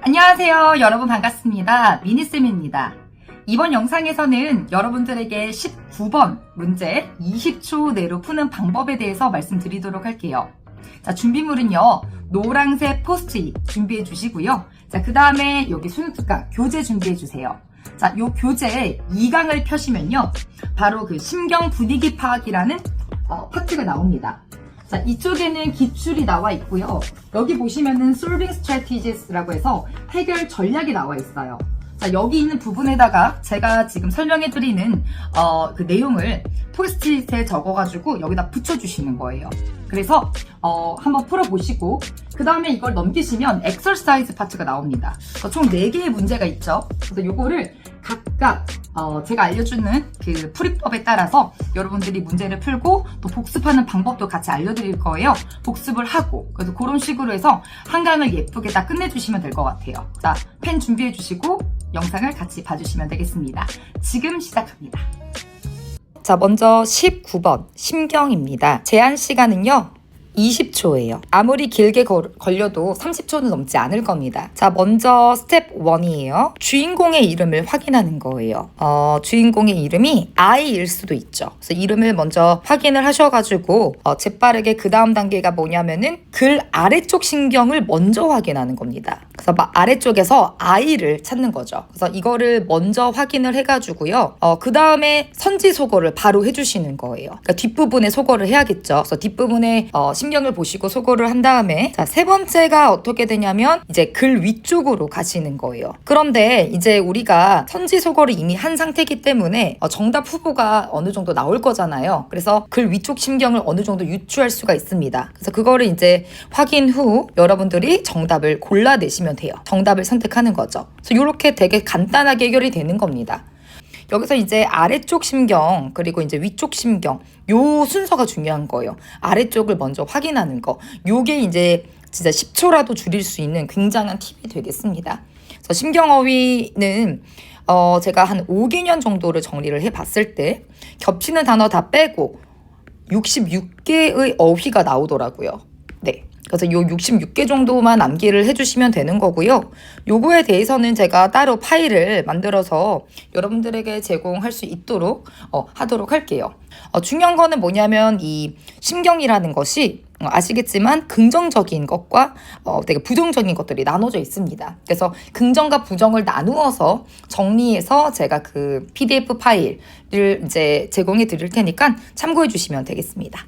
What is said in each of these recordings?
안녕하세요. 여러분 반갑습니다. 미니쌤입니다. 이번 영상에서는 여러분들에게 19번 문제 20초 내로 푸는 방법에 대해서 말씀드리도록 할게요. 자, 준비물은요. 노란색 포스트잇 준비해 주시고요. 자, 그 다음에 여기 수능특강 교재 준비해 주세요. 자, 요 교재 2강을 펴시면요. 바로 그 심경 분위기 파악이라는 파트가 나옵니다. 자, 이쪽에는 기출이 나와 있고요. 여기 보시면은 solving strategies라고 해서 해결 전략이 나와 있어요. 자, 여기 있는 부분에다가 제가 지금 설명해드리는 그 내용을 포스트잇에 적어가지고 여기다 붙여주시는 거예요. 그래서 한번 풀어보시고 그 다음에 이걸 넘기시면 exercise 파트가 나옵니다. 총 4개의 문제가 있죠. 그래서 요거를 각각 제가 알려주는 그 풀이법에 따라서 여러분들이 문제를 풀고 또 복습하는 방법도 같이 알려드릴 거예요. 복습을 하고 그래서 그런 식으로 해서 한 강을 예쁘게 다 끝내주시면 될 것 같아요. 자, 펜 준비해 주시고 영상을 같이 봐주시면 되겠습니다. 지금 시작합니다. 자, 먼저 19번 심경입니다. 제한 시간은요 20초예요. 아무리 길게 걸려도 30초는 넘지 않을 겁니다. 자, 먼저 스텝 1이에요. 주인공의 이름을 확인하는 거예요. 주인공의 이름이 I일 수도 있죠. 그래서 이름을 먼저 확인을 하셔가지고 재빠르게 그 다음 단계가 뭐냐면은 글 아래쪽 신경을 먼저 확인하는 겁니다. 그래서 아래쪽에서 I를 찾는 거죠. 그래서 이거를 먼저 확인을 해가지고요. 그 다음에 선지소거를 바로 해주시는 거예요. 그러니까 뒷부분에 소거를 해야겠죠. 그래서 뒷부분에 신경을 보시고 소거를 한 다음에 자, 세 번째가 어떻게 되냐면 이제 글 위쪽으로 가시는 거예요. 그런데 이제 우리가 선지 소거를 이미 한 상태이기 때문에 정답 후보가 어느 정도 나올 거잖아요. 그래서 글 위쪽 신경을 어느 정도 유추할 수가 있습니다. 그래서 그거를 이제 확인 후 여러분들이 정답을 골라내시면 돼요. 정답을 선택하는 거죠. 그래서 이렇게 되게 간단하게 해결이 되는 겁니다. 여기서 이제 아래쪽 심경 그리고 이제 위쪽 심경 요 순서가 중요한 거예요. 아래쪽을 먼저 확인하는 거. 요게 이제 진짜 10초라도 줄일 수 있는 굉장한 팁이 되겠습니다. 그래서 심경어휘는 제가 한 5개년 정도를 정리를 해봤을 때 겹치는 단어 다 빼고 66개의 어휘가 나오더라고요. 네. 그래서 요 66개 정도만 암기를 해주시면 되는 거고요. 요거에 대해서는 제가 따로 파일을 만들어서 여러분들에게 제공할 수 있도록 하도록 할게요. 중요한 거는 뭐냐면 이 심경이라는 것이 아시겠지만 긍정적인 것과 되게 부정적인 것들이 나눠져 있습니다. 그래서 긍정과 부정을 나누어서 정리해서 제가 그 PDF 파일을 이제 제공해 드릴 테니까 참고해 주시면 되겠습니다.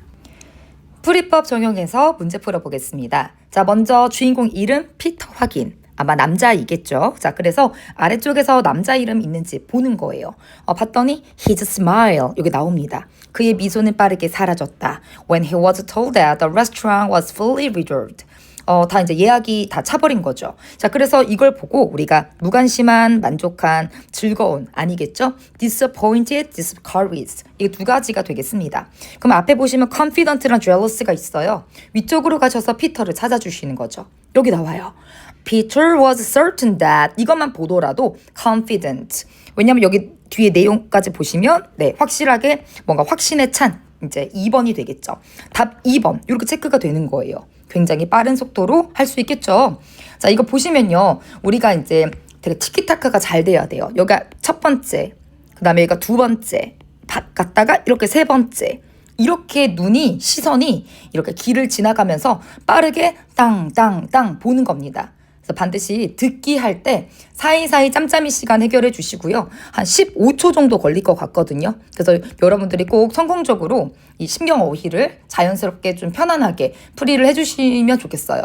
풀이법 적용해서 문제 풀어보겠습니다. 자, 먼저 주인공 이름 피터 확인. 아마 남자이겠죠. 자, 그래서 아래쪽에서 남자 이름 있는지 보는 거예요. 봤더니 his smile 여기 나옵니다. 그의 미소는 빠르게 사라졌다. When he was told that the restaurant was fully reserved. 다 이제 예약이 다 차버린 거죠. 자, 그래서 이걸 보고 우리가 무관심한, 만족한, 즐거운 아니겠죠? disappointed, discouraged 이게 두 가지가 되겠습니다. 그럼 앞에 보시면 confident랑 jealous가 있어요. 위쪽으로 가셔서 피터를 찾아주시는 거죠. 여기 나와요. Peter was certain that 이것만 보더라도 confident. 왜냐면 여기 뒤에 내용까지 보시면 네, 확실하게 뭔가 확신에 찬 이제 2번이 되겠죠. 답 2번 이렇게 체크가 되는 거예요. 굉장히 빠른 속도로 할 수 있겠죠. 자, 이거 보시면요. 우리가 이제 되게 티키타카가 잘 돼야 돼요. 여기가 첫 번째, 그 다음에 여기가 두 번째, 갔다가 이렇게 세 번째. 이렇게 눈이, 시선이 이렇게 길을 지나가면서 빠르게 땅땅땅 보는 겁니다. 그래서 반드시 듣기 할 때 사이사이 짬짬이 시간 해결해 주시고요. 한 15초 정도 걸릴 것 같거든요. 그래서 여러분들이 꼭 성공적으로 이 심경 어휘를 자연스럽게 좀 편안하게 풀이를 해주시면 좋겠어요.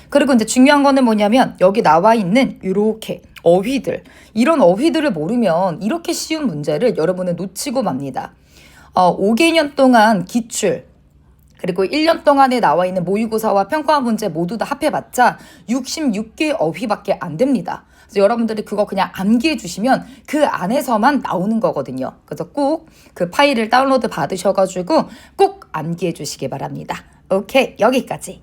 그리고 이제 중요한 거는 뭐냐면 여기 나와 있는 이렇게 어휘들, 이런 어휘들을 모르면 이렇게 쉬운 문제를 여러분은 놓치고 맙니다. 5개년 동안 기출, 그리고 1년 동안에 나와 있는 모의고사와 평가 문제 모두 다 합해봤자 66개 어휘밖에 안 됩니다. 그래서 여러분들이 그거 그냥 암기해 주시면 그 안에서만 나오는 거거든요. 그래서 꼭 그 파일을 다운로드 받으셔가지고 꼭 암기해 주시기 바랍니다. 오케이, 여기까지.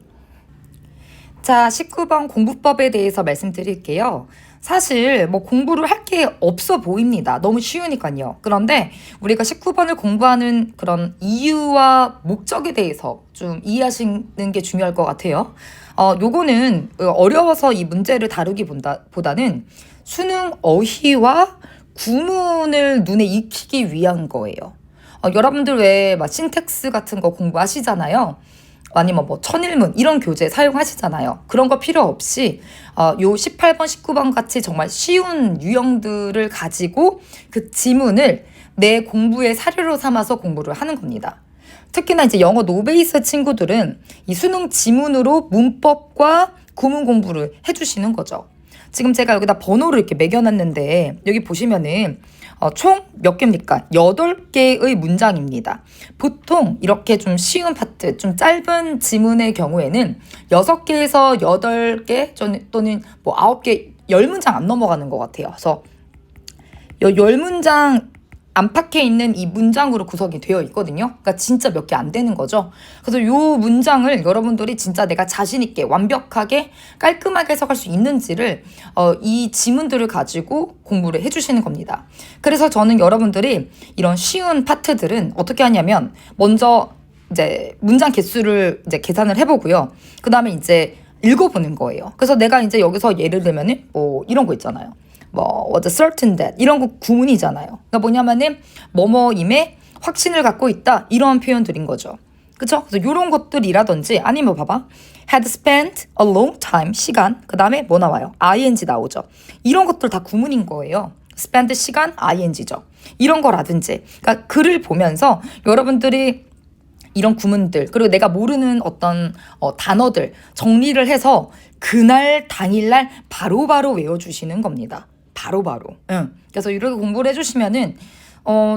자, 19번 공부법에 대해서 말씀드릴게요. 사실 뭐 공부를 할 게 없어 보입니다. 너무 쉬우니까요. 그런데 우리가 19번을 공부하는 그런 이유와 목적에 대해서 좀 이해하시는 게 중요할 것 같아요. 요거는 어려워서 이 문제를 다루기보다는 수능 어휘와 구문을 눈에 익히기 위한 거예요. 여러분들 왜 막 신텍스 같은 거 공부하시잖아요. 아니면 뭐 천일문 이런 교재 사용하시잖아요. 그런 거 필요 없이 요 18번, 19번 같이 정말 쉬운 유형들을 가지고 그 지문을 내 공부의 사료로 삼아서 공부를 하는 겁니다. 특히나 이제 영어 노베이스 친구들은 이 수능 지문으로 문법과 구문 공부를 해주시는 거죠. 지금 제가 여기다 번호를 이렇게 매겨놨는데 여기 보시면은 총 몇 개입니까? 8개의 문장입니다. 보통 이렇게 좀 쉬운 파트, 좀 짧은 지문의 경우에는 6개에서 8개 또는 뭐 9개, 10문장 안 넘어가는 것 같아요. 그래서 10문장 안팎에 있는 이 문장으로 구성이 되어 있거든요. 그러니까 진짜 몇 개 안 되는 거죠. 그래서 이 문장을 여러분들이 진짜 내가 자신 있게 완벽하게 깔끔하게 해석할 수 있는지를 이 지문들을 가지고 공부를 해주시는 겁니다. 그래서 저는 여러분들이 이런 쉬운 파트들은 어떻게 하냐면 먼저 이제 문장 개수를 이제 계산을 해보고요. 그 다음에 이제 읽어보는 거예요. 그래서 내가 이제 여기서 예를 들면은 뭐 이런 거 있잖아요. 뭐 was certain that 이런 거 구문이잖아요. 그러니까 뭐냐면은 뭐뭐임에 확신을 갖고 있다 이런 표현들인 거죠. 그쵸? 그래서 이런 것들이라든지 아니면 봐봐 had spent a long time 시간 그 다음에 뭐 나와요? ing 나오죠. 이런 것들 다 구문인 거예요. spend 시간 ing죠. 이런 거라든지 그러니까 글을 보면서 여러분들이 이런 구문들 그리고 내가 모르는 어떤 단어들 정리를 해서 그날 당일날 바로바로 외워주시는 겁니다. 바로바로. 응. 그래서 이렇게 공부를 해주시면은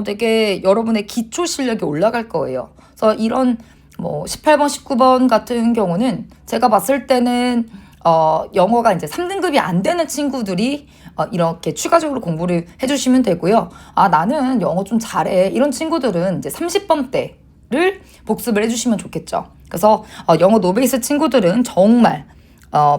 되게 여러분의 기초 실력이 올라갈 거예요. 그래서 이런 뭐 18번, 19번 같은 경우는 제가 봤을 때는 영어가 이제 3등급이 안 되는 친구들이 이렇게 추가적으로 공부를 해주시면 되고요. 나는 영어 좀 잘해. 이런 친구들은 이제 30번대를 복습을 해주시면 좋겠죠. 그래서 영어 노베이스 친구들은 정말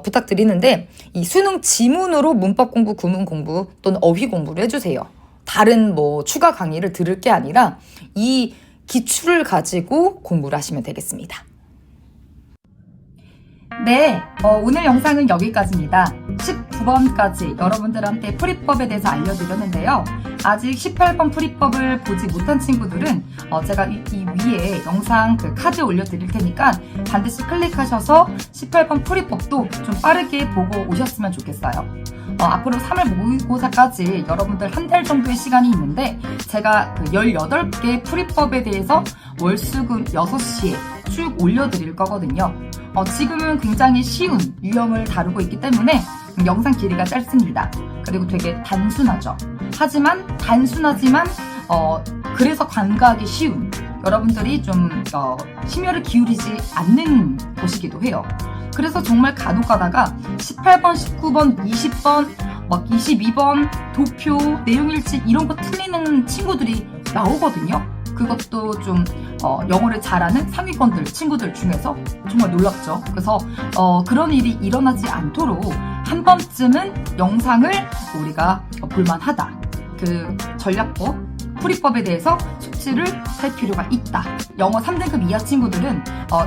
부탁드리는데 이 수능 지문으로 문법 공부, 구문 공부 또는 어휘 공부를 해주세요. 다른 뭐 추가 강의를 들을 게 아니라 이 기출을 가지고 공부를 하시면 되겠습니다. 네, 오늘 영상은 여기까지입니다. 19번까지 여러분들한테 풀이법에 대해서 알려드렸는데요. 아직 18번 풀이법을 보지 못한 친구들은 제가 이 위에 영상 그 카드 올려드릴 테니까 반드시 클릭하셔서 18번 풀이법도 좀 빠르게 보고 오셨으면 좋겠어요. 앞으로 3월 모의고사까지 여러분들 한 달 정도의 시간이 있는데 제가 그 18개 풀이법에 대해서 월수금 6시에 쭉 올려드릴 거거든요. 지금은 굉장히 쉬운 유형을 다루고 있기 때문에 영상 길이가 짧습니다. 그리고 되게 단순하죠. 하지만 단순하지만 그래서 간과하기 쉬운 여러분들이 좀 심혈을 기울이지 않는 것이기도 해요. 그래서 정말 간혹 가다가 18번, 19번, 20번, 막 22번 도표, 내용일지 이런 거 틀리는 친구들이 나오거든요. 그것도 좀 영어를 잘하는 상위권들 친구들 중에서 정말 놀랍죠. 그래서 그런 일이 일어나지 않도록 한 번쯤은 영상을 우리가 볼만하다. 그 전략법, 풀이법에 대해서 숙지를 할 필요가 있다. 영어 3등급 이하 친구들은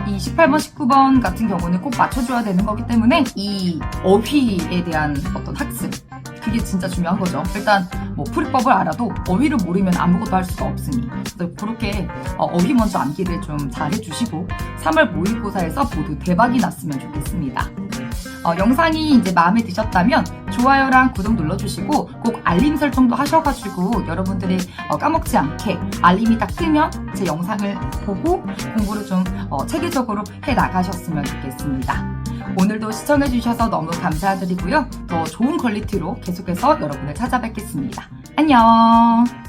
이 18번, 19번 같은 경우는 꼭 맞춰줘야 되는 거기 때문에 이 어휘에 대한 어떤 학습 그게 진짜 중요한 거죠. 일단 뭐 풀이법을 알아도 어휘를 모르면 아무것도 할 수가 없으니 그래서 그렇게 어휘 먼저 암기를 좀 잘 해주시고 3월 모의고사에서 모두 대박이 났으면 좋겠습니다. 영상이 이제 마음에 드셨다면 좋아요랑 구독 눌러주시고 꼭 알림 설정도 하셔가지고 여러분들이 까먹지 않게 알림이 딱 뜨면 제 영상을 보고 공부를 좀 체계적으로 해 나가셨으면 좋겠습니다. 오늘도 시청해주셔서 너무 감사드리고요. 더 좋은 퀄리티로 계속해서 여러분을 찾아뵙겠습니다. 안녕!